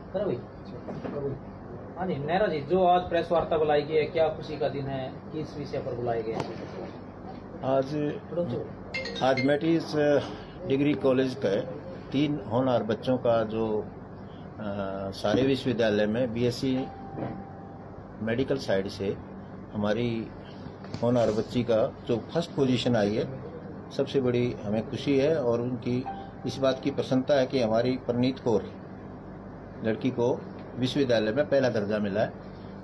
हाँ जी, नेहरा जी, जो आज प्रेस वार्ता बुलाई गई है, क्या खुशी का दिन है, किस विषय पर बुलाए गए हैं? आज मैट्रिस डिग्री कॉलेज के 3 होनहार बच्चों का जो सारे विश्वविद्यालय में बीएससी मेडिकल साइड से हमारी होनहार बच्ची का जो फर्स्ट पोजीशन आई है, सबसे बड़ी हमें खुशी है। और उनकी इस बात की प्रसन्नता है कि हमारी परनीत कौर लड़की को विश्वविद्यालय में पहला दर्जा मिला है।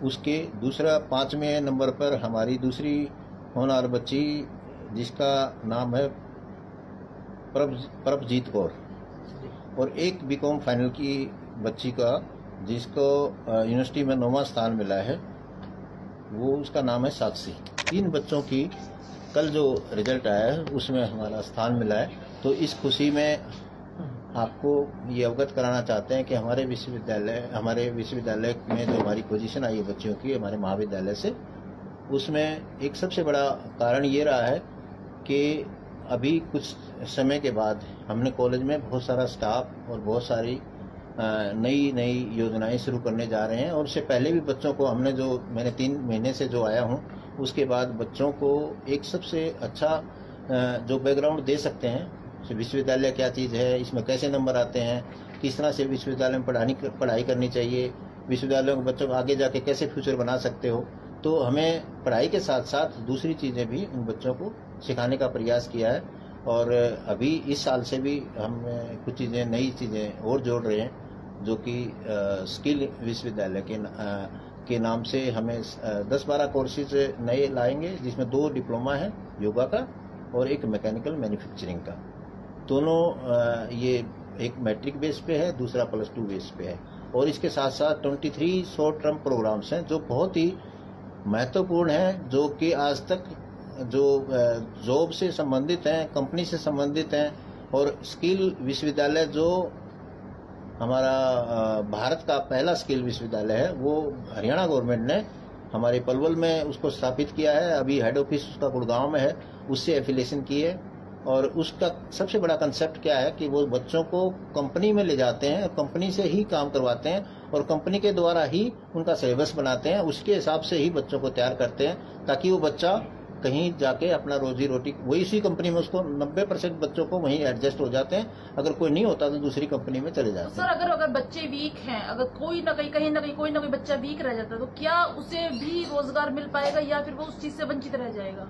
उसके दूसरा 5वें नंबर पर हमारी दूसरी होनहार बच्ची, जिसका नाम है प्रभजीत कौर, और एक बीकॉम फाइनल की बच्ची का जिसको यूनिवर्सिटी में 9वां स्थान मिला है, वो उसका नाम है साक्षी। 3 बच्चों की कल जो रिजल्ट आया है उसमें हमारा स्थान मिला है। तो इस खुशी में आपको ये अवगत कराना चाहते हैं कि हमारे विश्वविद्यालय में जो हमारी पोजीशन आई है बच्चियों की हमारे महाविद्यालय से, उसमें एक सबसे बड़ा कारण ये रहा है कि अभी कुछ समय के बाद हमने कॉलेज में बहुत सारा स्टाफ और बहुत सारी नई योजनाएं शुरू करने जा रहे हैं। और उससे पहले भी बच्चों को मैंने 3 महीने से जो आया हूं, उसके बाद बच्चों को एक सबसे अच्छा जो बैकग्राउंड दे सकते हैं, विश्वविद्यालय क्या चीज़ है, इसमें कैसे नंबर आते हैं, किस तरह से विश्वविद्यालय में पढ़ाई करनी चाहिए, विश्वविद्यालयों के बच्चों को आगे जाके कैसे फ्यूचर बना सकते हो। तो हमें पढ़ाई के साथ साथ दूसरी चीज़ें भी उन बच्चों को सिखाने का प्रयास किया है। और अभी इस साल से भी हम कुछ नई चीज़ें और जोड़ रहे हैं, जो कि स्किल विश्वविद्यालय के नाम से हमें 10-12 कोर्सेज नए लाएंगे, जिसमें 2 डिप्लोमा है योगा का और एक मैकेनिकल मैन्युफैक्चरिंग का। दोनों ये एक मैट्रिक बेस पे है, दूसरा +2 बेस पे है। और इसके साथ साथ 23 शॉर्ट टर्म प्रोग्राम्स हैं जो बहुत ही महत्वपूर्ण हैं, जो कि आज तक जो जॉब से संबंधित हैं, कंपनी से संबंधित हैं। और स्किल विश्वविद्यालय जो हमारा भारत का पहला स्किल विश्वविद्यालय है, वो हरियाणा गवर्नमेंट ने हमारे पलवल में उसको स्थापित किया है। अभी हेड ऑफिस उसका गुड़गांव में है, उससे एफिलिएशन की है। और उसका सबसे बड़ा कंसेप्ट क्या है कि वो बच्चों को कंपनी में ले जाते हैं, कंपनी से ही काम करवाते हैं और कंपनी के द्वारा ही उनका सिलेबस बनाते हैं, उसके हिसाब से ही बच्चों को तैयार करते हैं, ताकि वो बच्चा कहीं जाके अपना रोजी रोटी वही उसी कंपनी में, उसको 90% बच्चों को वहीं एडजस्ट हो जाते हैं। अगर कोई नहीं होता तो दूसरी कंपनी में चले जाते हैं। सर, अगर बच्चे वीक हैं, अगर कोई ना कहीं कोई बच्चा वीक रह जाता है, तो क्या उसे भी रोजगार मिल पाएगा या फिर वो उस चीज से वंचित रह जाएगा?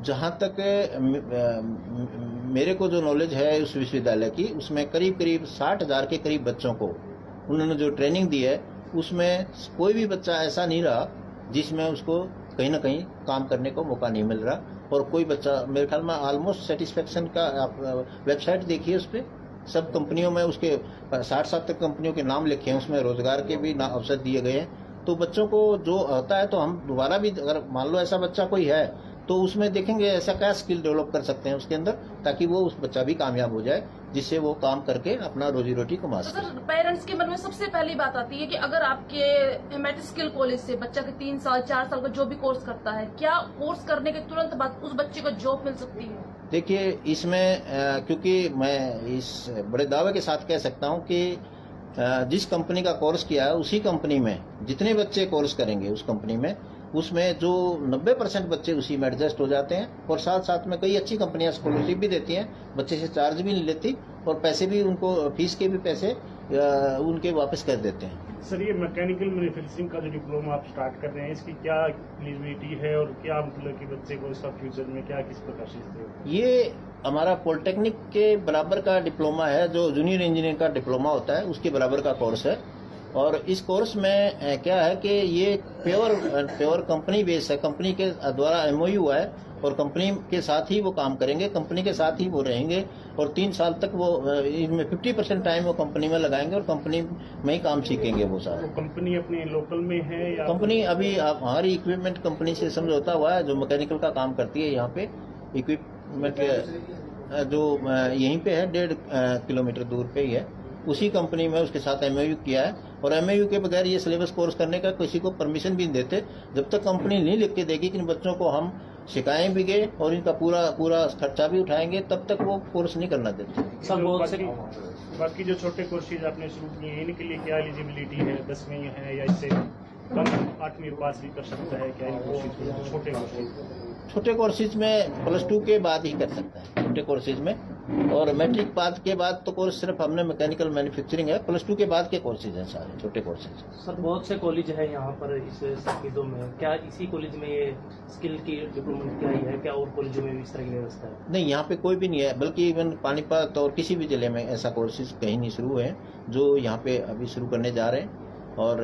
जहाँ तक मेरे को जो नॉलेज है उस विश्वविद्यालय की, उसमें करीब 60,000 के करीब बच्चों को उन्होंने जो ट्रेनिंग दी है, उसमें कोई भी बच्चा ऐसा नहीं रहा जिसमें उसको कहीं ना कहीं काम करने को मौका नहीं मिल रहा। और कोई बच्चा, मेरे ख्याल में ऑलमोस्ट सेटिस्फेक्शन का, आप वेबसाइट देखिए, उस पर सब कंपनियों में उसके 60-70 कंपनियों के नाम लिखे हैं, उसमें रोजगार के भी अवसर दिए गए हैं। तो बच्चों को जो होता है, तो हम दोबारा भी, अगर मान लो ऐसा बच्चा कोई है, तो उसमें देखेंगे ऐसा क्या स्किल डेवलप कर सकते हैं उसके अंदर, ताकि वो उस बच्चा भी कामयाब हो जाए, जिससे वो काम करके अपना रोजी रोटी कमा सके। तो पेरेंट्स के मन में सबसे पहली बात आती है कि अगर आपके मैट्रिक स्किल कॉलेज से बच्चा के 3 साल 4 साल का जो भी कोर्स करता है, क्या कोर्स करने के तुरंत बाद उस बच्चे को जॉब मिल सकती है? देखिए, इसमें क्योंकि मैं इस बड़े दावे के साथ कह सकता हूँ कि जिस कंपनी का कोर्स किया है, उसी कंपनी में जितने बच्चे कोर्स करेंगे उस कंपनी में, उसमें जो 90% बच्चे उसी में एडजस्ट हो जाते हैं। और साथ साथ में कई अच्छी कंपनियां स्कॉलरशिप भी देती हैं, बच्चे से चार्ज भी नहीं लेती, और पैसे भी उनको, फीस के भी पैसे उनके वापस कर देते हैं। सर, ये मैकेनिकल मैन्युफैक्चरिंग का जो डिप्लोमा आप स्टार्ट कर रहे हैं, इसकी क्या एलिजिबिलिटी है और क्या मतलब कि बच्चे को इसका फ्यूचर में क्या किस प्रकार से? ये हमारा पॉलिटेक्निक के बराबर का डिप्लोमा है, जो जूनियर इंजीनियर का डिप्लोमा होता है, उसके बराबर का कोर्स है। और इस कोर्स में क्या है कि ये प्योर कंपनी बेस है, कंपनी के द्वारा MOU है, और कंपनी के साथ ही वो काम करेंगे, कंपनी के साथ ही वो रहेंगे। और 3 साल तक वो इसमें 50% टाइम वो कंपनी में लगाएंगे और कंपनी में ही काम सीखेंगे वो सारा। तो कंपनी अपनी लोकल में है या? कंपनी अभी हमारी इक्विपमेंट कंपनी से समझौता हुआ है, जो मैकेनिकल का काम करती है यहाँ पे। इक्विपमेंट जो यहीं पे है, 1.5 किलोमीटर दूर पे ही है, उसी कंपनी में उसके साथ MOU किया है। और MOU के बगैर ये सिलेबस कोर्स करने का किसी को परमिशन भी नहीं देते, जब तक कंपनी नहीं लिख के देगी कि इन बच्चों को हम सिखाएं भी गए और इनका पूरा खर्चा भी उठाएंगे, तब तक वो कोर्स नहीं करना देते। सर बहुत से बाकी जो छोटे कोर्सेज आपने शुरू किए हैं इनके लिए क्या एलिजिबिलिटी है? 10वीं है या इससे कम 8वीं पास भी कर सकता है क्या इन कोर्सेज? छोटे कोर्सेज में +2 के बाद ही कर सकता है, छोटे कोर्सेज में। और मैट्रिक पास के बाद तो कोर्स सिर्फ हमने मैकेनिकल मैन्युफैक्चरिंग है, +2 के बाद के कोर्सेज हैं सारे छोटे कोर्सेज। सर बहुत से कॉलेज है यहाँ पर इस सर्किटों में, क्या इसी कॉलेज में ये स्किल की डिप्लोमा क्या ही है, क्या और कॉलेजों में भी इस तरह की व्यवस्था है? नहीं, यहाँ पे कोई भी नहीं है, बल्कि इवन पानीपत और किसी भी जिले में ऐसा कोर्सेज कहीं नहीं शुरू है जो यहाँ पे अभी शुरू करने जा रहे हैं। और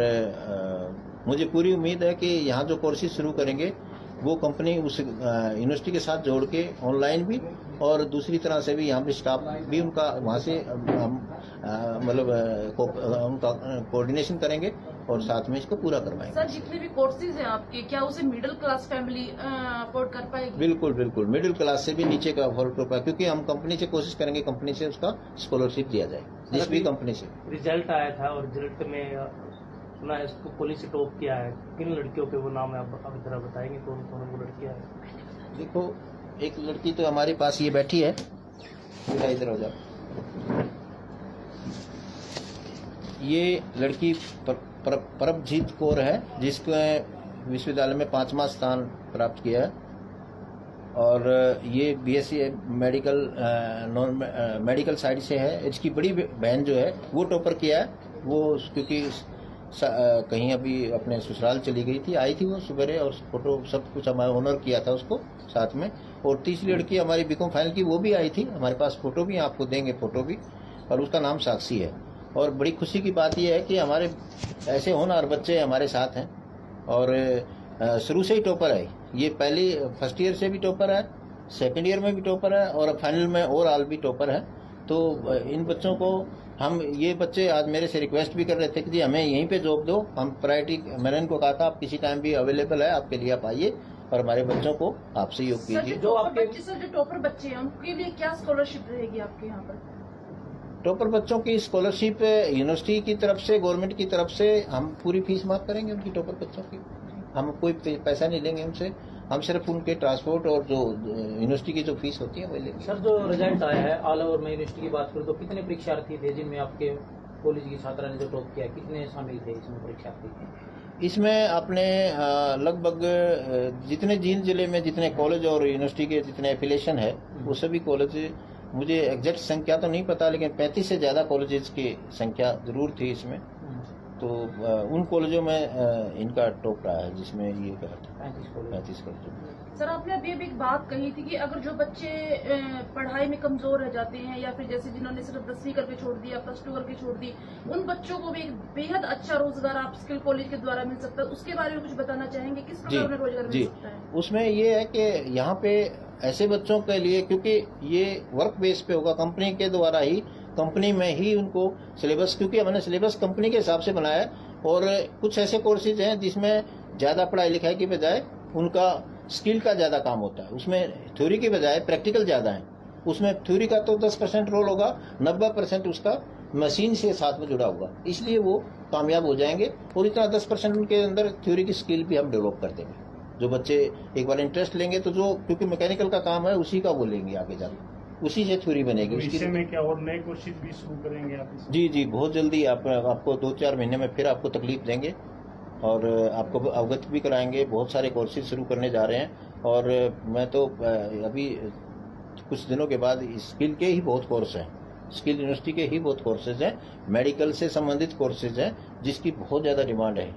मुझे पूरी उम्मीद है कि यहाँ जो कोर्सेज शुरू करेंगे वो कंपनी उस यूनिवर्सिटी के साथ जोड़ के ऑनलाइन भी और दूसरी तरह से भी यहाँ पे स्टाफ भी उनका वहाँ से मतलब उनका कोऑर्डिनेशन करेंगे और साथ में इसको पूरा करवाएंगे। सर जितने भी कोर्सेज हैं आपके, क्या उसे मिडिल क्लास फैमिली अफोर्ड कर पाएगी? बिल्कुल मिडिल क्लास से भी नीचे का अफोर्ड कर पाए, क्योंकि हम कंपनी से कोशिश करेंगे कंपनी से उसका स्कॉलरशिप दिया जाए, जिस भी कंपनी से। रिजल्ट आया था और रिजल्ट में सुना है इसको पुलिस से टॉप किया है, किन लड़कियों के वो नाम है आप जरा बताएंगे कौन कौन वो लड़कियां हैं? देखो, एक लड़की तो हमारे पास ये बैठी है, इधर हो जाओ। ये लड़की प्रभजीत कौर है, जिसको विश्वविद्यालय में 5वां स्थान प्राप्त किया है। और ये BSc मेडिकल साइड से है। इसकी बड़ी बहन जो है वो टॉपर किया है, वो क्योंकि कहीं अभी अपने ससुराल चली गई थी, आई थी वो सुबह, और फोटो सब कुछ हमारा ऑनर किया था उसको साथ में। और तीसरी लड़की हमारी बीकॉम फाइनल की, वो भी आई थी, हमारे पास फोटो भी, आपको देंगे फोटो भी, और उसका नाम साक्षी है। और बड़ी खुशी की बात यह है कि हमारे ऐसे होनहार बच्चे हमारे साथ हैं और शुरू से ही टॉपर है। ये पहली फर्स्ट ईयर से भी टॉपर है, सेकेंड ईयर में भी टॉपर है और फाइनल में ओवरऑल भी टॉपर है। तो इन बच्चों को ये बच्चे आज मेरे से रिक्वेस्ट भी कर रहे थे कि जी हमें यहीं पे जॉब दो। हम प्रायोरिटी, मैंने इनको कहा था आप किसी टाइम भी अवेलेबल है, आपके लिए आप आइए और हमारे बच्चों को आपसे योग कीजिए। जो आपके जो टॉपर बच्चे हैं उनके लिए क्या स्कॉलरशिप रहेगी आपके यहाँ पर? टॉपर बच्चों की स्कॉलरशिप यूनिवर्सिटी की तरफ से, गवर्नमेंट की तरफ से हम पूरी फीस माफ करेंगे उनकी, टॉपर बच्चों की। हम कोई पैसा नहीं लेंगे उनसे, हम सिर्फ उनके ट्रांसपोर्ट और जो यूनिवर्सिटी की जो फीस होती है वही लेंगे। सर जो रिजल्ट आया है ऑल ओवर में यूनिवर्सिटी की बात करूँ तो कितने परीक्षार्थी थे जिनमें आपके कॉलेज की छात्रा ने जो टॉप किया, कितने शामिल थे इसमें परीक्षार्थी? इसमें आपने लगभग जितने जींद जिले में जितने कॉलेज और यूनिवर्सिटी के जितने एफिलिएशन है वो सभी कॉलेज, मुझे एग्जैक्ट संख्या तो नहीं पता, लेकिन 35 से ज्यादा कॉलेजेस की संख्या जरूर थी इसमें। तो उन कॉलेजों में इनका टॉप रहा है, जिसमें ये 35 कॉलेज। सर आपने अभी एक बात कही थी कि अगर जो बच्चे पढ़ाई में कमजोर रह जाते हैं या फिर जैसे जिन्होंने सिर्फ 10वीं करके छोड़ दिया, +2 करके छोड़ दी, उन बच्चों को भी एक बेहद अच्छा रोजगार आप स्किल कॉलेज के द्वारा मिल सकता है, उसके बारे में कुछ बताना चाहेंगे? किस प्रकार में रोजगार मिल सकता है? उसमें ये है कि यहाँ पे ऐसे बच्चों के लिए, क्योंकि ये वर्क बेस पे होगा, कंपनी के द्वारा ही, कंपनी में ही उनको सिलेबस, क्योंकि हमने सिलेबस कंपनी के हिसाब से बनाया है। और कुछ ऐसे कोर्सेज हैं जिसमें ज्यादा पढ़ाई लिखाई की बजाय उनका स्किल का ज्यादा काम होता है, उसमें थ्योरी की बजाय प्रैक्टिकल ज्यादा है। उसमें थ्योरी का तो 10% रोल होगा, 90% उसका मशीन से साथ में जुड़ा होगा, इसलिए वो कामयाब हो जाएंगे। और इतना 10% उनके अंदर थ्योरी की स्किल भी हम डेवलप कर देंगे। जो बच्चे एक बार इंटरेस्ट लेंगे तो जो, क्योंकि मैकेनिकल का काम है, उसी का वो लेंगे आगे जाकर, उसी से थ्योरी बनेगी। इसके में क्या और नए कोर्सेज भी शुरू करेंगे आप? जी, बहुत जल्दी आपको 2-4 महीने में फिर आपको तकलीफ देंगे और आपको अवगत भी कराएंगे। बहुत सारे कोर्सेज शुरू करने जा रहे हैं और मैं तो अभी कुछ दिनों के बाद स्किल के ही बहुत कोर्स हैं, स्किल यूनिवर्सिटी के ही बहुत कोर्सेज हैं, मेडिकल से संबंधित कोर्सेज हैं जिसकी बहुत ज़्यादा डिमांड है।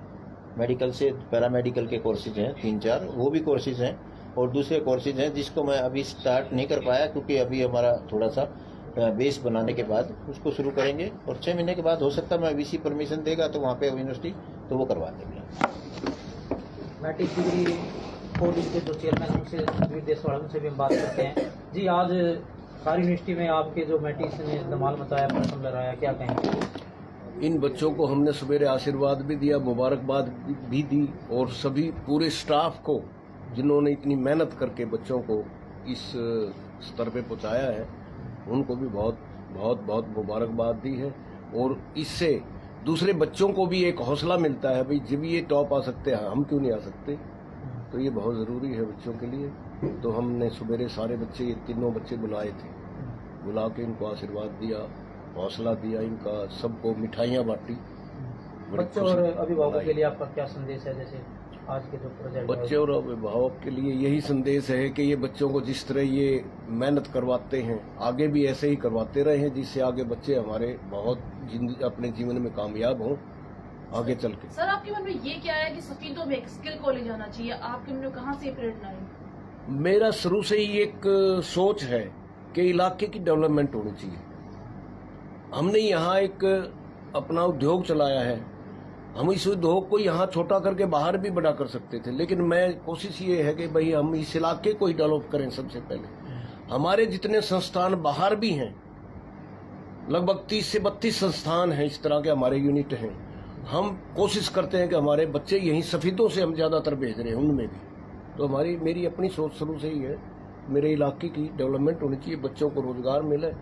मेडिकल से पैरामेडिकल के कोर्सेज हैं 3-4, वो भी कोर्सेज हैं। और दूसरे कोर्सेज हैं जिसको मैं अभी स्टार्ट नहीं कर पाया, क्योंकि अभी हमारा थोड़ा सा बेस बनाने के बाद उसको शुरू करेंगे। और 6 महीने के बाद हो सकता है मैं VC परमिशन देगा तो वहाँ पे यूनिवर्सिटी तो वो करवा देंगे। मैट्रिक डिग्री कॉलेज के जो चेयरमैन उनसे देशवाड़ा उनसे भी हम बात करते हैं। जी, आज सारी यूनिवर्सिटी में आपके जो मैट्रिक्स ने धमाल मचाया, प्रथम लहराया, क्या कहेंगे? इन बच्चों को हमने सवेरे आशीर्वाद भी दिया, मुबारकबाद भी दी, और सभी पूरे स्टाफ को जिन्होंने इतनी मेहनत करके बच्चों को इस स्तर पे पहुंचाया है, उनको भी बहुत बहुत बहुत मुबारकबाद दी है। और इससे दूसरे बच्चों को भी एक हौसला मिलता है, भाई जब ये टॉप आ सकते हैं हम क्यों नहीं आ सकते। तो ये बहुत जरूरी है बच्चों के लिए। तो हमने सवेरे सारे बच्चे, ये तीनों बच्चे बुलाए थे, बुला के इनको आशीर्वाद दिया, हौसला दिया, इनका सबको मिठाइयाँ बांटी। बड़ी बच्चों खुशी और अभिभावकों मनाई। के लिए आपका क्या संदेश है, जैसे आज के जो प्रोजेक्ट बच्चे और अभिभावक के लिए यही संदेश है कि ये बच्चों को जिस तरह ये मेहनत करवाते हैं, आगे भी ऐसे ही करवाते रहें, जिससे आगे बच्चे हमारे बहुत अपने जीवन में कामयाब हों आगे चल के। सर, आपके मन में ये क्या है कि सफीदों में एक स्किल कॉलेज आना चाहिए? आपके मन में कहाँ से ये प्रेरणा है? मेरा शुरू से ही एक सोच है कि इलाके की डेवलपमेंट होनी चाहिए। हमने यहाँ एक अपना उद्योग चलाया है, हम इस उद्योग को यहाँ छोटा करके बाहर भी बड़ा कर सकते थे, लेकिन मैं कोशिश ये है कि भाई हम इस इलाके को ही डेवलप करें सबसे पहले। हमारे जितने संस्थान बाहर भी हैं, लगभग 30 से 32 संस्थान हैं इस तरह के हमारे यूनिट हैं। हम कोशिश करते हैं कि हमारे बच्चे यहीं सफीदों से हम ज्यादातर भेज रहे हैं, उनमें भी। तो मेरी अपनी सोच शुरू से ही है, मेरे इलाके की डेवलपमेंट होनी चाहिए, बच्चों को रोजगार मिले,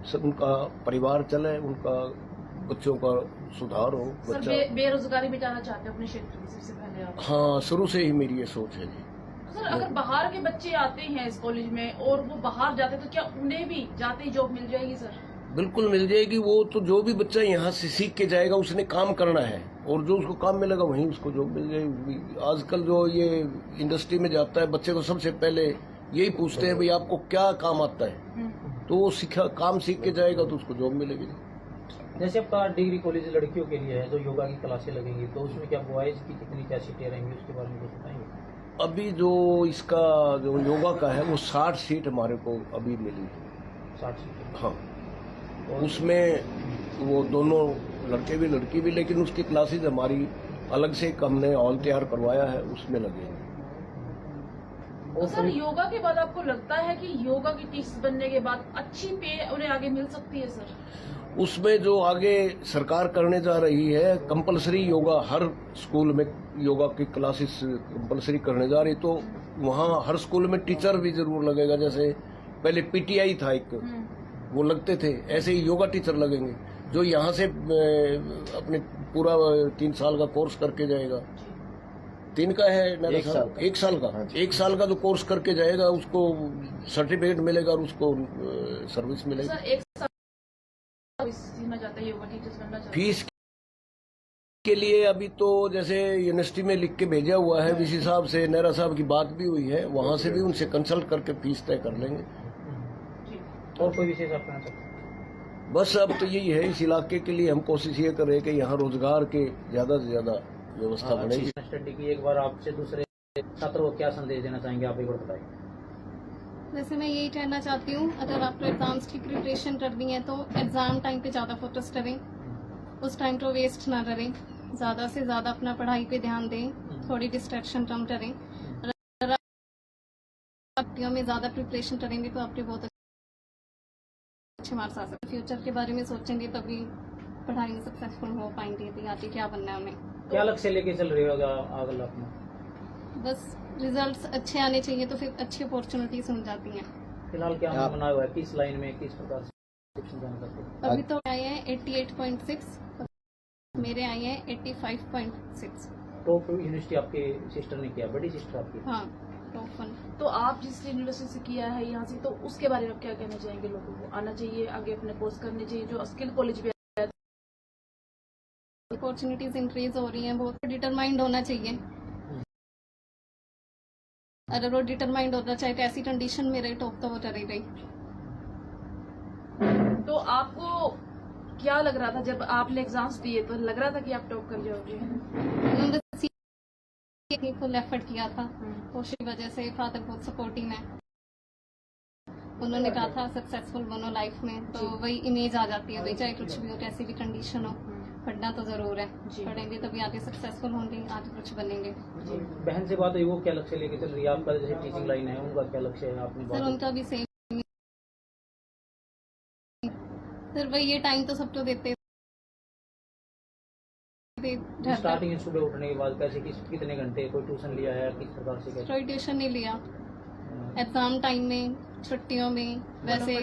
सब उनका परिवार चले, उनका बच्चों का सुधार हो। सर, बच्चा बेरोजगारी मिटाना चाहते हो अपने क्षेत्र में सबसे पहले आप? हाँ, शुरू से ही मेरी ये सोच है जी। तो सर, अगर बाहर के बच्चे आते हैं इस कॉलेज में और वो बाहर जाते हैं, तो क्या उन्हें भी जाते ही जॉब मिल जाएगी सर? बिल्कुल मिल जाएगी। वो तो जो भी बच्चा यहाँ से सीख के जाएगा उसने काम करना है, और जो उसको काम मिलेगा वहीं उसको जॉब मिल जाएगी। आजकल जो ये इंडस्ट्री में जाता है, बच्चे को सबसे पहले यही पूछते हैं भाई आपको क्या काम आता है, तो वो काम सीख के जाएगा तो उसको जॉब मिलेगी। जैसे आपका डिग्री कॉलेज लड़कियों के लिए है, जो योगा की क्लासें लगेंगी, तो उसमें क्या बॉयज की कितनी क्या सीटें रहेंगी, उसके बारे में कुछ बताएंगे? अभी जो इसका जो योगा का है वो 60 सीट हमारे को अभी मिली है। 60 सीटें? हाँ, उसमें वो दोनों लड़के भी लड़की भी, लेकिन उसकी क्लासेज हमारी अलग से हमने हॉल तैयार करवाया है, उसमें लगेंगे। तो सर, योगा के बाद आपको लगता है कि योगा की टीचर बनने के बाद अच्छी पे उन्हें आगे मिल सकती है सर? उसमें जो आगे सरकार करने जा रही है, कंपलसरी योगा, हर स्कूल में योगा की क्लासेस कंपलसरी करने जा रही, तो वहाँ हर स्कूल में टीचर भी जरूर लगेगा। जैसे पहले पीटीआई था एक, वो लगते थे, ऐसे ही योगा टीचर लगेंगे, जो यहाँ से अपने पूरा 3 साल का कोर्स करके जाएगा। 3 का है मेरा, 1 साल का, 1 साल का जो कोर्स करके जाएगा उसको सर्टिफिकेट मिलेगा और उसको सर्विस मिलेगी। सर, 1 साल सीखना चाहते हैं, योगा टीचर्स बनना चाहते हैं? फीस के लिए अभी तो जैसे यूनिवर्सिटी में लिख के भेजा हुआ है, वीसी साहब से, नेहरा साहब की बात भी हुई है, वहाँ से भी उनसे कंसल्ट करके फीस तय कर लेंगे। और कोई विशेष आप कहना सकते हैं? बस अब तो यही है, इस इलाके के लिए हम कोशिश ये कर रहे हैं कि यहाँ रोजगार के ज्यादा से ज्यादा व्यवस्था बनेगी। स्टडी की एक बार आपसे दूसरे छात्रों को क्या संदेश देना चाहेंगे, आप एक बार बताइए। वैसे मैं यही कहना चाहती हूँ, अगर आपको एग्जाम्स की प्रिपरेशन करनी है तो एग्जाम टाइम पे ज़्यादा फोकस करें, उस टाइम को वेस्ट ना करें, ज़्यादा से ज़्यादा अपना पढ़ाई पे ध्यान दें, थोड़ी डिस्ट्रैक्शन कम करें। अगर आप छुट्टियों में ज़्यादा प्रिपरेशन करेंगे तो आपके बहुत अच्छे मार्क्स आ सकते। फ्यूचर के बारे में सोचेंगे तभी पढ़ाई में सक्सेसफुल हो पाएंगे कि आगे क्या बनना है हमें। क्या लक्ष्य लेके चल रहे होगा आगे अपना? बस रिजल्ट्स अच्छे आने चाहिए तो फिर अच्छी अपॉर्चुनिटीज मिल जाती हैं। फिलहाल क्या बना हुआ है, किस लाइन में, किस प्रकार से जाना चाहते हैं? अभी तो आए हैं 88.6, मेरे आए हैं 85.6। टॉप यूनिवर्सिटी आपके सिस्टर ने किया, बड़ी सिस्टर आपकी? हाँ, टॉप 1। तो आप जिस यूनिवर्सिटी से किया है यहाँ से, तो उसके बारे में क्या कहना चाहेंगे? लोगों को आना चाहिए, आगे अपने कोर्स करने चाहिए, जो स्किल कॉलेज भी है। अपॉर्चुनिटीज इंक्रीज हो रही हैं, बहुत डिटरमाइंड होना चाहिए। अगर वो डिटरमाइंड होना चाहिए तो ऐसी कंडीशन में रहे टॉप तो वो चली गई। तो आपको क्या लग रहा था जब आपने एग्जाम्स दिए, तो लग रहा था कि आप टॉप कर जाओगे? उन्होंने फुल एफर्ट किया था, उसकी वजह से फादर बहुत सपोर्टिव है। उन्होंने कहा था सक्सेसफुल बनो लाइफ में, तो वही इमेज आ जाती है भाई, चाहे कुछ भी हो, कैसी भी कंडीशन हो, पढ़ना तो जरूर है। पढ़ेंगे तभी आगे सक्सेसफुल होंगे, आगे कुछ बनेंगे। बहन से बात हुई, वो क्या लक्ष्य लेके चल रही है? आपका जैसे टीचिंग लाइन है, उनका क्या लक्ष्य है? आपने सर उनका भी सेम। सर वही ये टाइम तो सबको देते थे। स्टार्टिंग में सुबह उठने के बाद कैसे, कितने घंटे, कोई ट्यूशन लिया है, किस प्रकार से? कोई ट्यूशन नहीं लिया। एग्जाम टाइम में, छुट्टियों में, वैसे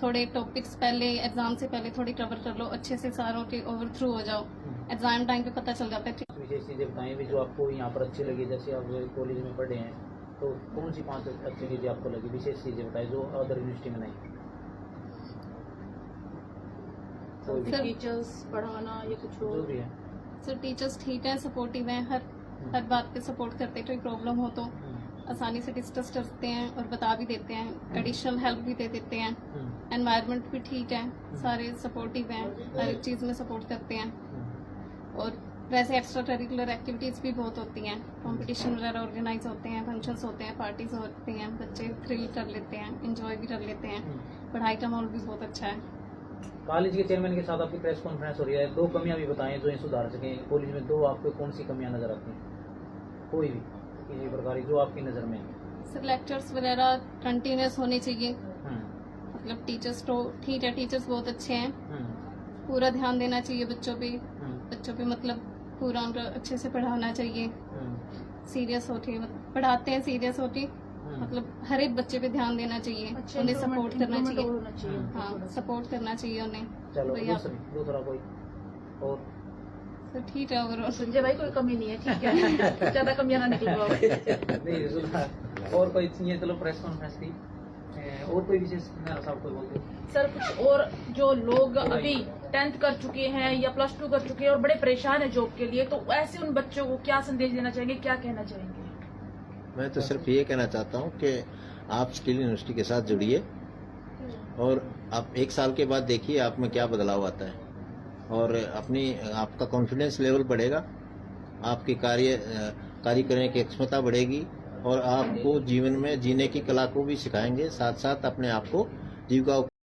थोड़े टॉपिक्स पहले एग्जाम से पहले थोड़ी कवर कर लो, अच्छे से सारों के ओवर थ्रू हो जाओ, एग्जाम टाइम पे पता चल जाता है। विशेष चीजें बताएं भी जो आपको यहाँ पर अच्छी लगी, जैसे आप कॉलेज में पढ़े हैं, तो कौन सी 5 अच्छी चीज़ें आपको लगी, विशेष चीज़ें बताइए जो अदर यूनिवर्सिटी में नहीं? कोई भी सर, टीचर्स पढ़ाना या कुछ जो और? भी है। सर टीचर्स ठीक है, सपोर्टिव हैं, हर बात पे सपोर्ट करते हैं। कोई प्रॉब्लम हो तो आसानी से डिस्कस करते हैं और बता भी देते हैं, एडिशनल हेल्प भी दे देते हैं। एनवायरनमेंट भी ठीक है, सारे सपोर्टिव हैं, हर एक चीज़ में सपोर्ट करते हैं। और वैसे एक्स्ट्रा करिकुलर एक्टिविटीज़ भी बहुत होती हैं, कंपटीशन वगैरह ऑर्गेनाइज होते हैं, फंक्शंस होते हैं, पार्टीज होती हैं, बच्चे थ्रिल कर लेते हैं, इंजॉय भी कर लेते हैं। पढ़ाई का माहौल भी बहुत अच्छा है। कॉलेज के चेयरमैन के साथ आपकी प्रेस कॉन्फ्रेंस हो रही है, 2 कमियां भी बताएं जो ये सुधार सकें कॉलेज में। 2 आपको कौन सी कमियां नजर आती हैं, कोई भी किसी प्रकार की जो आपकी नज़र में है? सर लेक्चर्स वगैरह कंटिन्यूस होने चाहिए, मतलब टीचर्स तो ठीक है, टीचर्स बहुत अच्छे हैं, पूरा ध्यान देना चाहिए बच्चों पे मतलब पूरा उनको अच्छे से पढ़ाना चाहिए, सीरियस होके पढ़ाते हैं, सीरियस होके मतलब हर एक बच्चे पे ध्यान देना चाहिए, अच्छा, उन्हें सपोर्ट करना improvement चाहिए। होना चाहिए। हाँ, सपोर्ट करना चाहिए उन्हें। चलो भाई आप- दूसरा कोई और? तो ठीक है ओवरऑल। संजय भाई कोई कमी नहीं है, ठीक है। ज्यादा कमियां ना निकलवाओ। नहीं सुना। और कोई चीजें, चलो प्रेस कॉन्फ्रेंस थी, और कोई विशेष साहब कोई बोलते? सर कुछ और जो लोग अभी 10th कर चुके हैं या +2 कर चुके हैं और बड़े परेशान हैं जॉब के लिए, तो ऐसे उन बच्चों को क्या संदेश देना चाहेंगे, क्या कहना चाहेंगे? मैं तो सिर्फ ये कहना चाहता हूँ कि आप स्किल यूनिवर्सिटी के साथ जुड़िए और आप 1 साल के बाद देखिए आप में क्या बदलाव आता है और आपका कॉन्फिडेंस लेवल बढ़ेगा, आपकी कार्य करने की क्षमता बढ़ेगी और आपको जीवन में जीने की कला को भी सिखाएंगे, साथ साथ अपने आप को जीविका